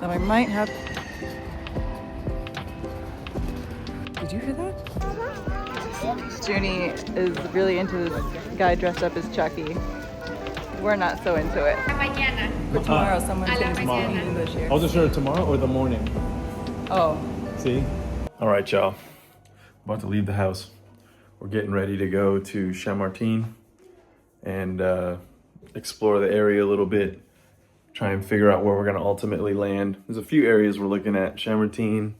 that I might have. Did you hear that? Junie is really into this guy dressed up as Chucky. We're not so into it. But tomorrow someone's going to be speaking English here. I wasn't sure tomorrow or the morning. Oh. See? All right, y'all. About to leave the house. We're getting ready to go to Chamartin and explore the area a little bit. Try and figure out where we're going to ultimately land. There's a few areas we're looking at. Chamartin,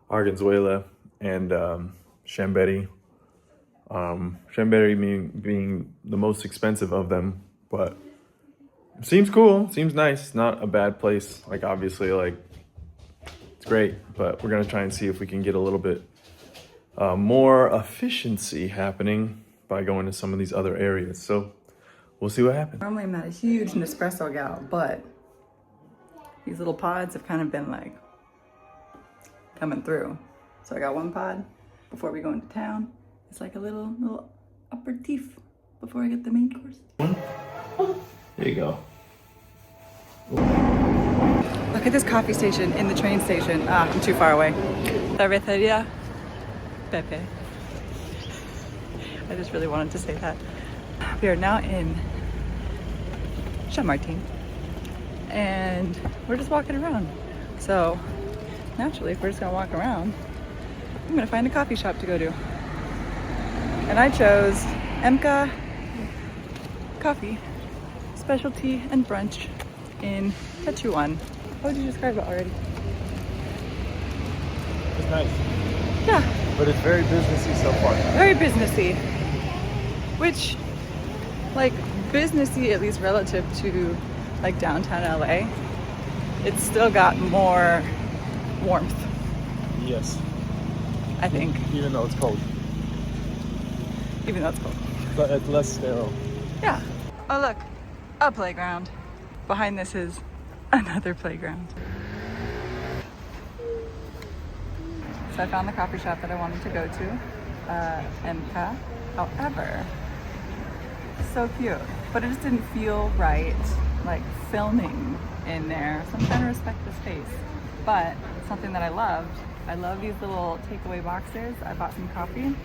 Arganzuela, and Chambéry. Chambéry being the most expensive of them, but it seems cool, seems nice. Not a bad place. Like, obviously, like, it's great, but we're gonna try and see if we can get a little bit more efficiency happening by going to some of these other areas. So we'll see what happens. Normally I'm not a huge Nespresso gal, but these little pods have kind of been like coming through. So I got one pod before we go into town. It's like a little aperitif before I get the main course. There you go. Look at this coffee station in the train station. Ah, I'm too far away. Cerveceria Pepe. I just really wanted to say that. We are now in Chamartin and we're just walking around. So naturally, if we're just gonna walk around, I'm gonna find a coffee shop to go to. And I chose MK Coffee, Specialty and Brunch in Tetuan. How would you describe it already? It's nice. Yeah. But it's very businessy so far. Very businessy. Which, like, businessy, at least relative to like downtown LA, it's still got more warmth. Yes. I think. Even though it's cold. Even though it's cold. But it's less sterile. Yeah. Oh look, a playground. Behind this is another playground. So I found the coffee shop that I wanted to go to, MK. However, so cute, but it just didn't feel right, like filming in there. So I'm trying to respect the space, but something that I loved. I love these little takeaway boxes. I bought some coffee, and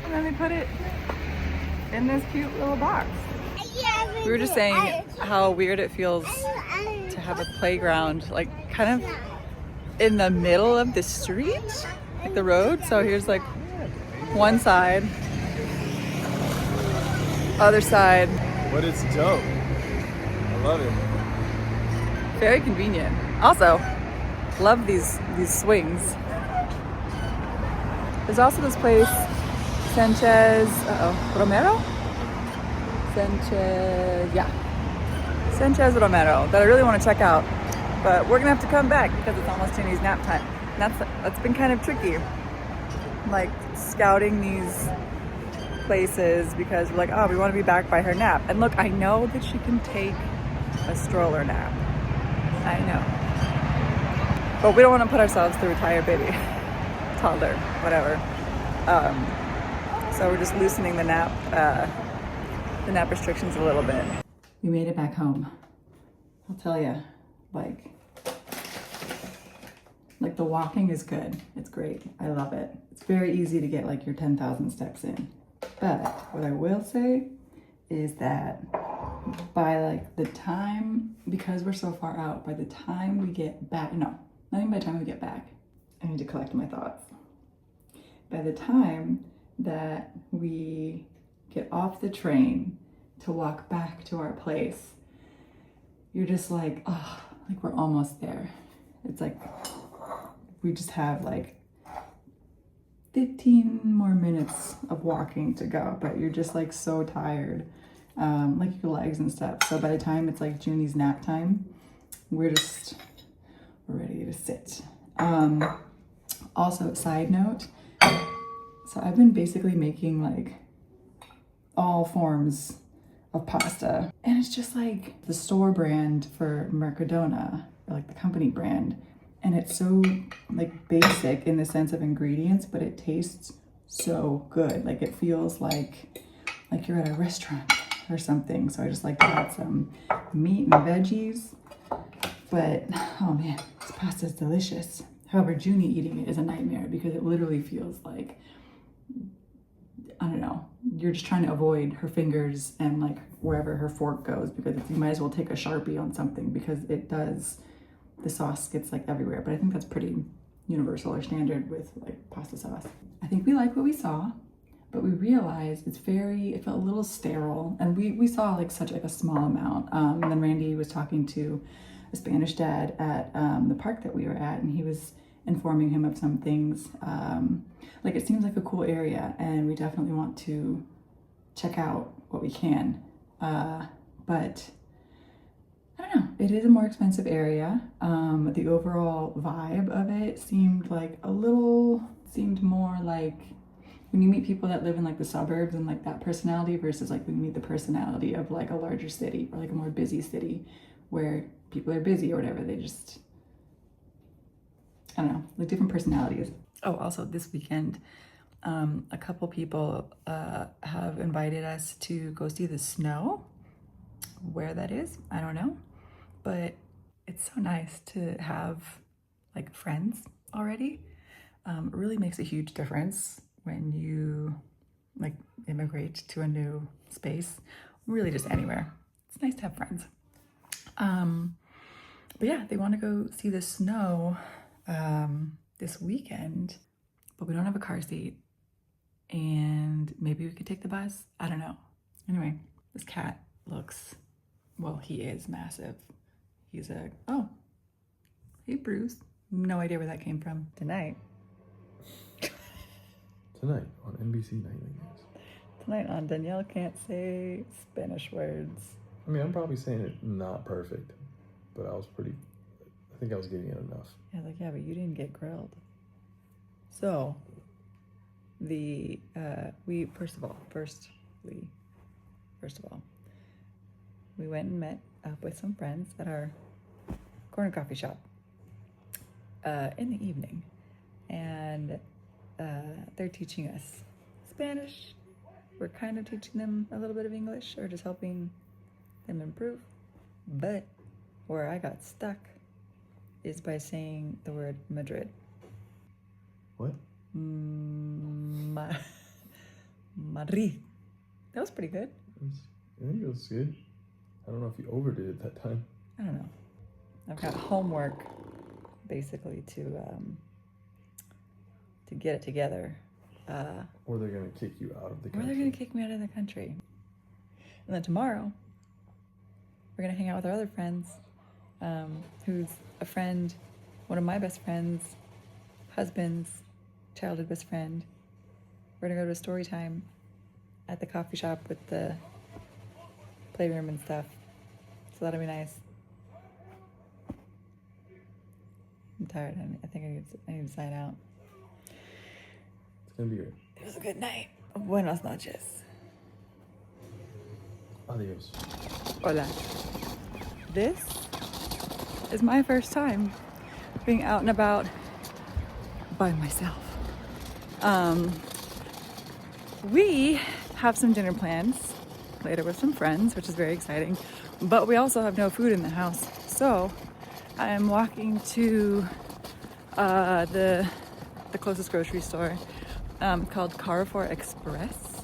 then they put it in this cute little box. We were just saying how weird it feels to have a playground, like kind of in the middle of the street, like the road. So here's like one side, other side. But it's dope. I love it. Very convenient. Also, love these swings. There's also this place, Sanchez Romero? Sanchez Romero, that I really want to check out. But we're gonna have to come back because it's almost Jenny's nap time. And that's been kind of tricky. Like scouting these places because we're like, oh, we want to be back by her nap. And look, I know that she can take a stroller nap. I know. But we don't want to put ourselves through a tired baby, toddler, whatever. So we're just loosening the nap restrictions a little bit. We made it back home. I'll tell you, like the walking is good. It's great. I love it. It's very easy to get like your 10,000 steps in. But what I will say is that by like the time, because we're so far out, by the time we get back, no, not even by the time we get back, I need to collect my thoughts. By the time that we get off the train to walk back to our place, you're just like, oh, like we're almost there. It's like, we just have like 15 more minutes of walking to go, but you're just like so tired, like your legs and stuff. So by the time it's like Junie's nap time, we're ready to sit. Also, side note, so I've been basically making like all forms of pasta, and it's just like the store brand for Mercadona, or like the company brand. And it's so like basic in the sense of ingredients, but it tastes so good. Like it feels like you're at a restaurant or something. So I just like to add some meat and veggies But, oh man, this pasta is delicious. However, Junie eating it is a nightmare because it literally feels like, I don't know, you're just trying to avoid her fingers and like wherever her fork goes, because you might as well take a Sharpie on something because it does, the sauce gets like everywhere. But I think that's pretty universal or standard with like pasta sauce. I think we like what we saw, but we realized it felt a little sterile, and we saw like such like a small amount. And then Randy was talking to a Spanish dad at the park that we were at, and he was informing him of some things. Like it seems like a cool area, and we definitely want to check out what we can. But I don't know, it is a more expensive area. The overall vibe of it seemed more like when you meet people that live in like the suburbs and like that personality versus like when you meet the personality of like a larger city or like a more busy city where people are busy or whatever. They just, I don't know, like different personalities. Oh, also this weekend, a couple people have invited us to go see the snow. Where that is, I don't know, but it's so nice to have like friends already. It really makes a huge difference when you like immigrate to a new space, really just anywhere. It's nice to have friends. But yeah, they want to go see the snow this weekend, but we don't have a car seat, and maybe we could take the bus. I don't know. Anyway, this cat looks, well, he is massive. He's oh, hey Bruce. No idea where that came from. Tonight on NBC Nightly News. Tonight on Danielle Can't Say Spanish Words. I mean, I'm probably saying it not perfect, but I think I was getting it enough. Yeah, like, yeah, but you didn't get grilled. So, first of all, we went and met up with some friends at our corner coffee shop in the evening, and they're teaching us Spanish. We're kind of teaching them a little bit of English or just helping them improve. But where I got stuck is by saying the word Madrid. What? Madrid. That was pretty good. I think it was good. I don't know if you overdid it that time. I don't know. I've got homework basically to get it together. Or they're going to kick you out of the country. Or they're going to kick me out of the country. And then tomorrow, we're going to hang out with our other friends, who's a friend, one of my best friends, husband's childhood best friend. We're going to go to a story time at the coffee shop with the playroom and stuff. So that'll be nice. I'm tired. I think I need to sign out. It's going to be great. It was a good night. Buenas noches. Adios. Hola. This is my first time being out and about by myself. We have some dinner plans later with some friends, which is very exciting, but we also have no food in the house. So I am walking to the closest grocery store called Carrefour Express.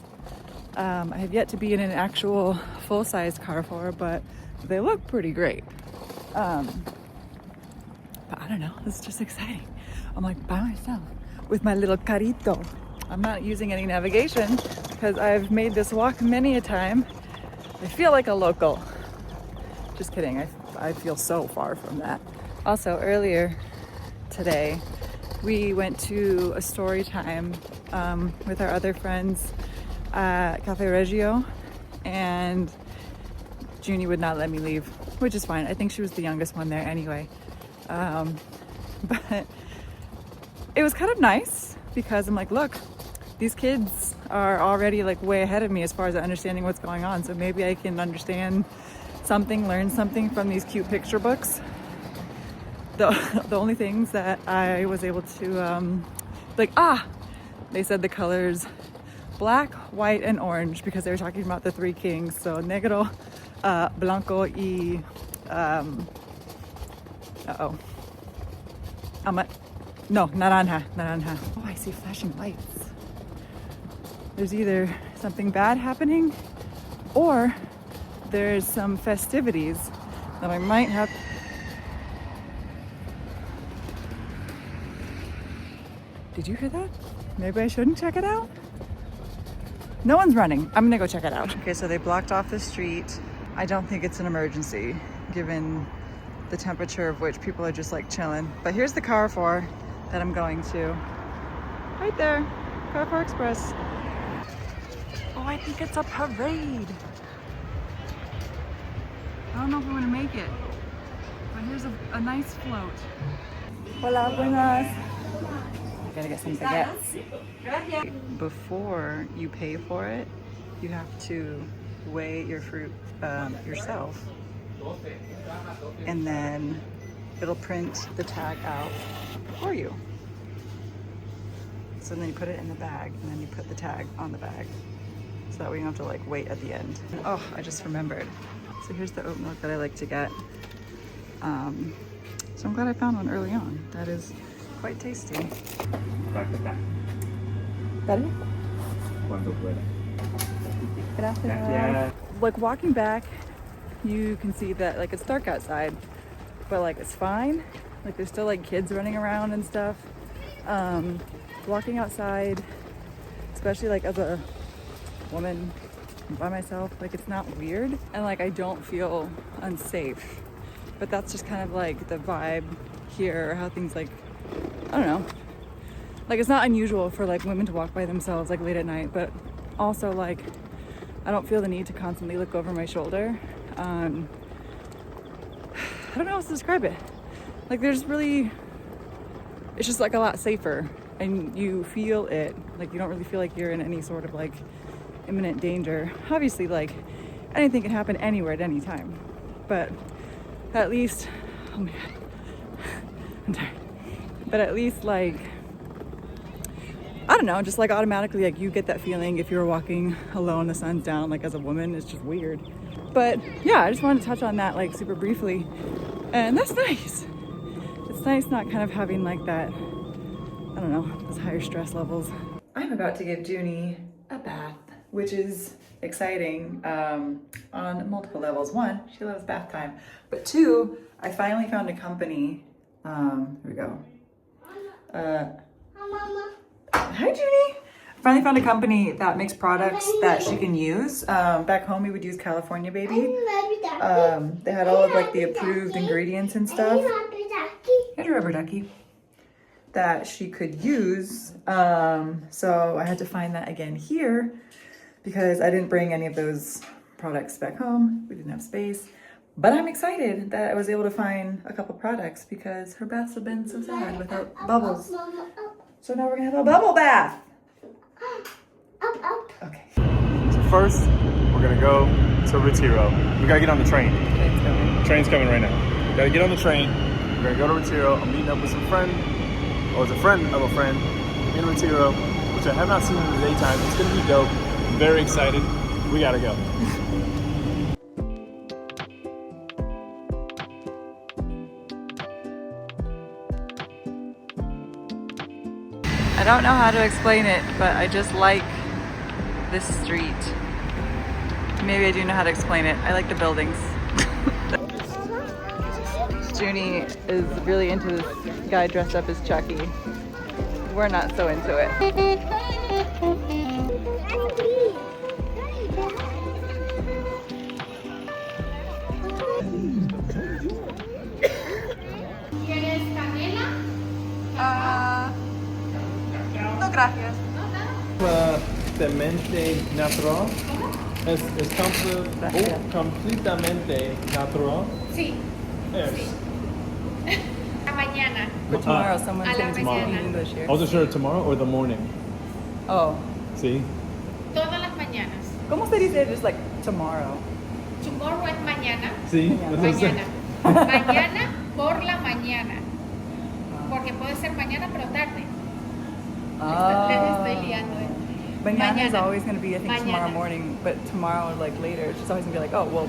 I have yet to be in an actual full-size Carrefour, but they look pretty great. But I don't know, it's just exciting. I'm like by myself with my little carrito. I'm not using any navigation because I've made this walk many a time. I feel like a local. Just kidding, I feel so far from that. Also, earlier today, we went to a story time with our other friends at Cafe Reggio, and Junie would not let me leave, which is fine. I think she was the youngest one there anyway. But it was kind of nice because I'm like, look, these kids are already like way ahead of me as far as understanding what's going on. So maybe I can understand something, learn something from these cute picture books. The only things that I was able to they said the colors black, white, and orange because they were talking about the three kings. So negro, blanco, y Uh-oh. No, naranja, naranja. Oh, I see flashing lights. There's either something bad happening or there's some festivities that I might have. Did you hear that? Maybe I shouldn't check it out? No one's running. I'm gonna go check it out. Okay, so they blocked off the street. I don't think it's an emergency given the temperature of which people are just like chilling. But here's the Carrefour that I'm going to. Right there, Carrefour Express. Oh, I think it's a parade. I don't know if I'm gonna make it, but here's a nice float. Hola, buenas. Gotta get some baguettes. Before you pay for it, you have to weigh your fruit yourself. And then it'll print the tag out for you. So then you put it in the bag and then you put the tag on the bag. So that way you don't have to like wait at the end. Oh, I just remembered. So here's the oat milk that I like to get. So I'm glad I found one early on. That is quite tasty. ¿Vale? Cuando pueda. Gracias. Like walking back, you can see that like it's dark outside, but like it's fine. Like there's still like kids running around and stuff. Walking outside, especially like as a woman by myself, like it's not weird and like I don't feel unsafe. But that's just kind of like the vibe here, how things like, I don't know. Like it's not unusual for like women to walk by themselves like late at night, but also like I don't feel the need to constantly look over my shoulder. I don't know how else to describe it. Like there's really, it's just like a lot safer and you feel it. Like you don't really feel like you're in any sort of like imminent danger. Obviously like anything can happen anywhere at any time, but at least, oh my God, I'm tired. But at least like, I don't know, just like automatically like you get that feeling if you're walking alone, the sun's down, like as a woman, it's just weird. But yeah, I just wanted to touch on that like super briefly. And that's nice. It's nice not kind of having like that, I don't know, those higher stress levels. I'm about to give Junie a bath, which is exciting on multiple levels. One, she loves bath time. But two, I finally found a company. Here we go. Hi, Junie. I finally found a company that makes products that she can use. Back home, we would use California Baby. They had all of like the approved ingredients and stuff. Here's a rubber ducky that she could use. So I had to find that again here because I didn't bring any of those products back home. We didn't have space. But I'm excited that I was able to find a couple products because her baths have been so sad without bubbles. So now we're gonna have a bubble bath. Okay. So first, we're gonna go to Retiro. We gotta get on the train. Train's coming. Train's coming right now. Gotta get on the train. We're gonna go to Retiro. I'm meeting up with some friend, or it's a friend of a friend in Retiro, which I have not seen in the daytime. It's gonna be dope. I'm very excited. We gotta go. I don't know how to explain it, but I just like this street. Maybe I do know how to explain it. I like the buildings. Junie is really into this guy dressed up as Chucky. We're not so into it. No, gracias. Completamente natural. Es completamente natural. Sí. Yes. Sí. A mañana. But tomorrow someone's A la going to mañana. speak English here. I wasn't sure tomorrow or the morning. Oh. See? Todas las mañanas. ¿Cómo se dice just like tomorrow? Tomorrow es mañana. See? Mañana. That's what I'm saying. Mañana. Mañana por la mañana. Porque puede ser mañana pero tarde. Les estoy liando. Mañana is Mañana. always going to be, I think, tomorrow Mañana. morning, but tomorrow, like later, it's just always going to be like, oh, well,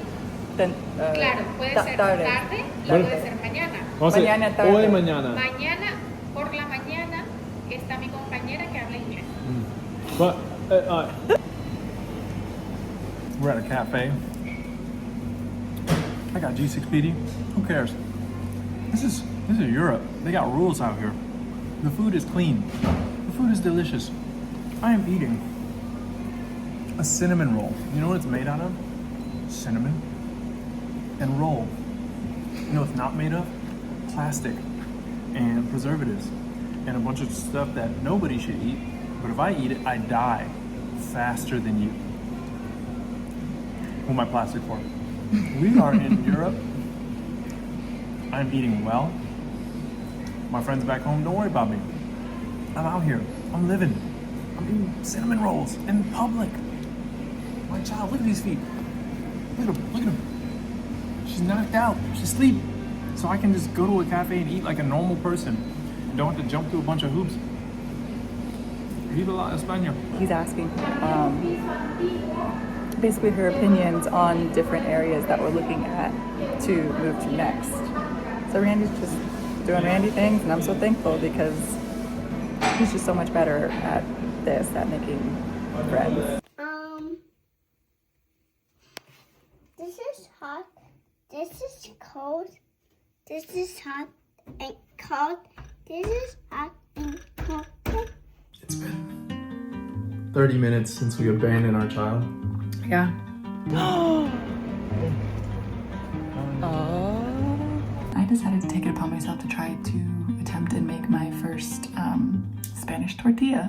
then. Claro, puede ser tarde. tarde y Bueno. puede ser mañana. Vamos a Mañana decir, tarde. hoy, mañana. Mañana, por la mañana, está mi compañera que habla inglés. But, we're at a cafe. I got G6PD. Who cares? This is Europe. They got rules out here. The food is clean. The food is delicious. I am eating a cinnamon roll. You know what it's made out of? Cinnamon and roll. You know what it's not made of? Plastic and preservatives and a bunch of stuff that nobody should eat. But if I eat it, I die faster than you. Who am I plastic for? We are in Europe. I'm eating well. My friends back home, don't worry about me. I'm out here. I'm living. I'm eating cinnamon rolls in public. My child, look at these feet. Look at them. Look at them. She's knocked out. She's asleep. So I can just go to a cafe and eat like a normal person. And don't have to jump through a bunch of hoops. Viva la España. He's asking basically her opinions on different areas that we're looking at to move to next. So Randy's just doing Randy things, and I'm so thankful because he's just so much better at this, at making friends. This is hot. This is cold. This is hot and cold. This is hot and cold. It's been 30 minutes since we abandoned our child. Yeah. I decided to take it upon myself to try to attempt and make my first Spanish tortilla.